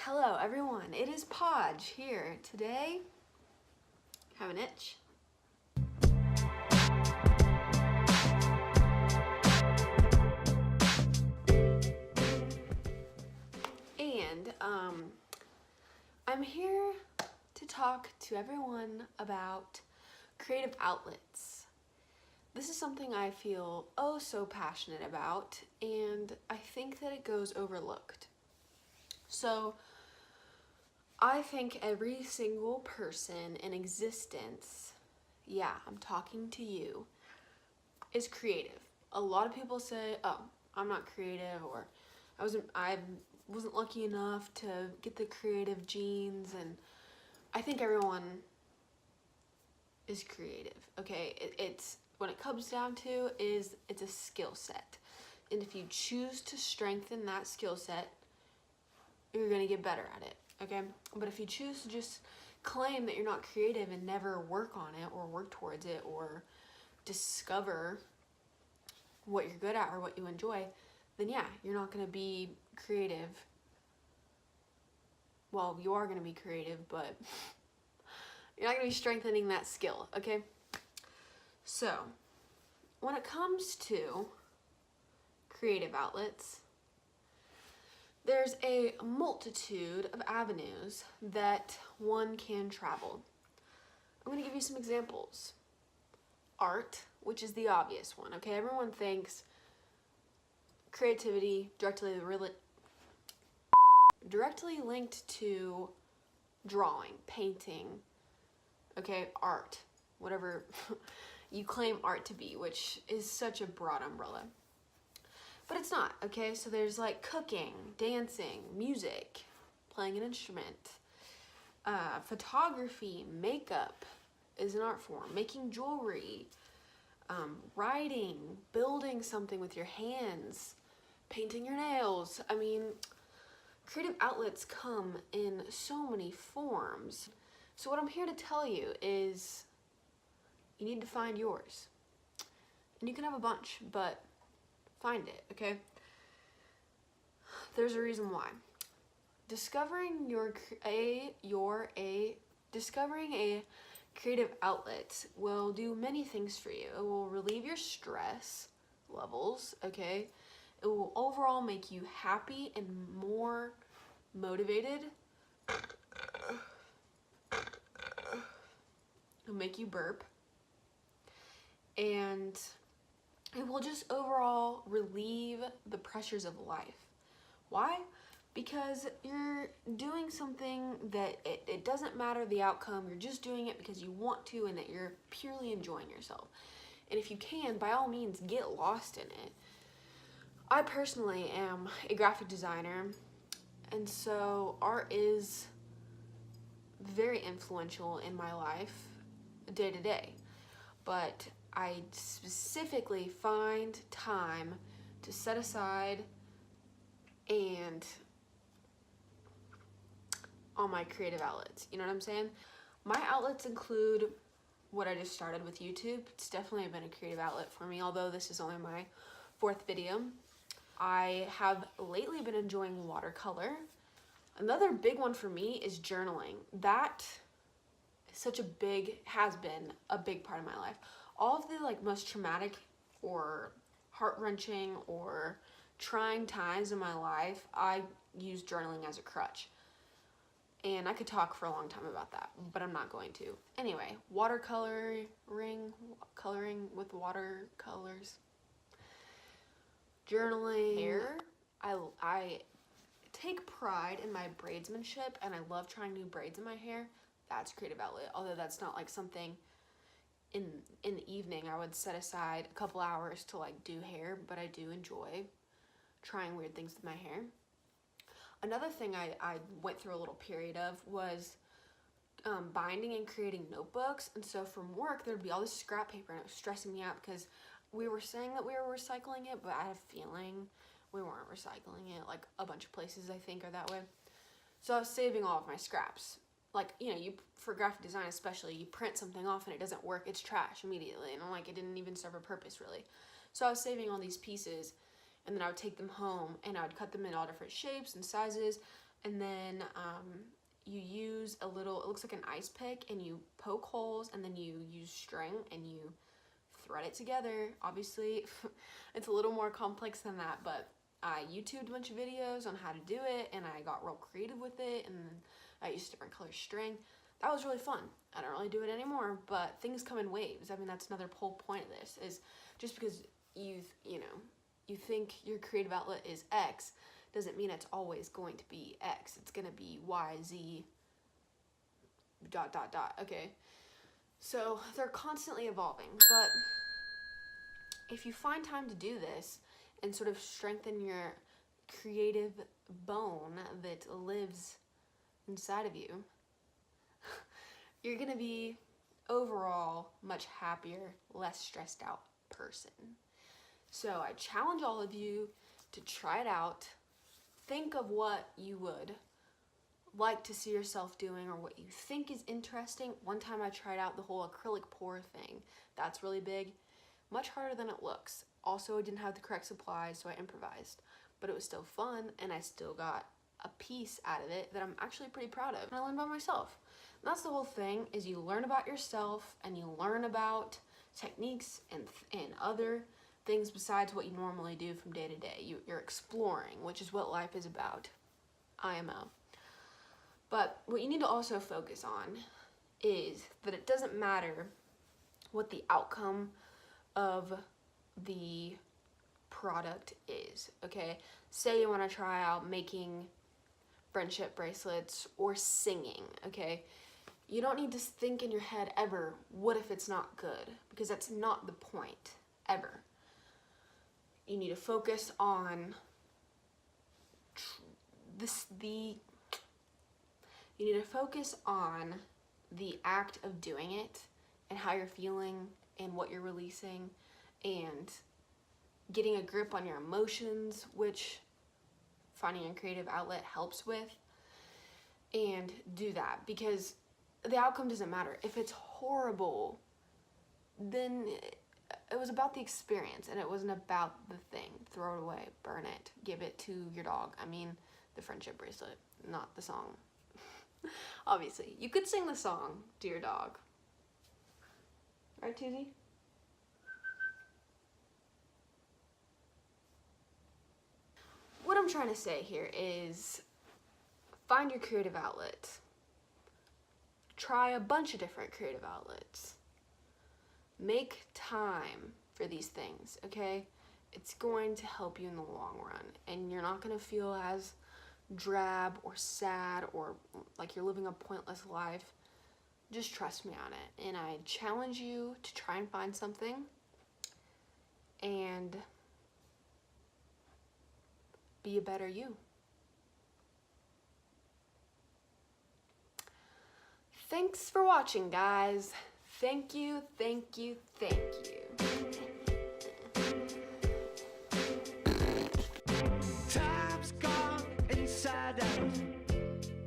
Hello everyone, it is Podge here. Today, I have an itch. And I'm here to talk to everyone about creative outlets. This is something I feel oh so passionate about, and I think that it goes overlooked. So I think every single person in existence, yeah, I'm talking to you, is creative. A lot of people say, oh, I'm not creative, or I wasn't lucky enough to get the creative genes, and I think everyone is creative, okay? It's when it comes down to is it's a skill set. And if you choose to strengthen that skill set, you're gonna get better at it, okay? But if you choose to just claim that you're not creative and never work on it or work towards it or discover what you're good at or what you enjoy, then yeah, you're not gonna be creative. Well, you are gonna be creative, but you're not gonna be strengthening that skill, okay? So, when it comes to creative outlets, there's a multitude of avenues that one can travel. I'm going to give you some examples. Art, which is the obvious one, okay? Everyone thinks creativity directly linked to drawing, painting, okay, art, whatever you claim art to be, which is such a broad umbrella. But it's not, okay? So there's like cooking, dancing, music, playing an instrument, photography, makeup is an art form, making jewelry, writing, building something with your hands, painting your nails. I mean, creative outlets come in so many forms. So what I'm here to tell you is you need to find yours. And you can have a bunch, but find it, okay? There's a reason why. Discovering discovering a creative outlet will do many things for you. It will relieve your stress levels, okay? It will overall make you happy and more motivated. It'll make you burp. And it will just overall relieve the pressures of life. Why? Because you're doing something that it doesn't matter the outcome, you're just doing it because you want to and that you're purely enjoying yourself. And if you can, by all means, get lost in it. I personally am a graphic designer, and so art is very influential in my life day to day. But I specifically find time to set aside and on my creative outlets. You know what I'm saying? My outlets include what I just started with YouTube. It's definitely been a creative outlet for me, although this is only my 4th video. I have lately been enjoying watercolor. Another big one for me is journaling. That is has been a big part of my life. All of the most traumatic or heart-wrenching or trying times in my life, I use journaling as a crutch. And I could talk for a long time about that, but I'm not going to. Anyway, coloring with watercolors, journaling, hair. I take pride in my bradesmanship, and I love trying new braids in my hair. That's a creative outlet, although that's not like something in the evening I would set aside a couple hours to do hair, but I do enjoy trying weird things with my hair. Another thing I went through a little period of was binding and creating notebooks. And so from work, there'd be all this scrap paper, and it was stressing me out because we were saying that we were recycling it, but I had a feeling we weren't recycling it. Like a bunch of places I think are that way. So I was saving all of my scraps. For graphic design especially, you print something off and it doesn't work, it's trash immediately. And it didn't even serve a purpose really. So I was saving all these pieces, and then I would take them home and I would cut them in all different shapes and sizes, and then you use a little, it looks like an ice pick, and you poke holes, and then you use string and you thread it together. Obviously, it's a little more complex than that, but I YouTubed a bunch of videos on how to do it, and I got real creative with it, and I used different color string. That was really fun. I don't really do it anymore, but things come in waves. I mean, that's another whole point of this, is just because you think your creative outlet is X doesn't mean it's always going to be X. It's gonna be Y, Z, ... Okay, so they're constantly evolving, but if you find time to do this and sort of strengthen your creative bone that lives inside of you, you're gonna be overall much happier, less stressed out person. So I challenge all of you to try it out. Think of what you would like to see yourself doing, or what you think is interesting. One time I tried out the whole acrylic pour thing. That's really big. Much harder than it looks. Also, I didn't have the correct supplies, so I improvised. But it was still fun, and I still got a piece out of it that I'm actually pretty proud of. And I learned about myself. And that's the whole thing, is you learn about yourself, and you learn about techniques and other things besides what you normally do from day to day. You're exploring, which is what life is about. IMO. But what you need to also focus on is that it doesn't matter what the outcome of the product is, okay? Say you want to try out making friendship bracelets or singing, okay? You don't need to think in your head ever, what if it's not good? Because that's not the point, ever. You need to focus on you need to focus on the act of doing it, and how you're feeling, and what you're releasing, and getting a grip on your emotions, which finding a creative outlet helps with. And do that, because the outcome doesn't matter. If it's horrible, then it was about the experience, and it wasn't about the thing. Throw it away, burn it, give it to your dog. I mean, the friendship bracelet, not the song. Obviously, you could sing the song to your dog. Right, Tuesday? What I'm trying to say here is find your creative outlet. Try a bunch of different creative outlets. Make time for these things, okay? It's going to help you in the long run, and you're not going to feel as drab or sad or like you're living a pointless life. Just trust me on it, and I challenge you to try and find something and be a better you. Thanks for watching, guys. Thank you, thank you, thank you.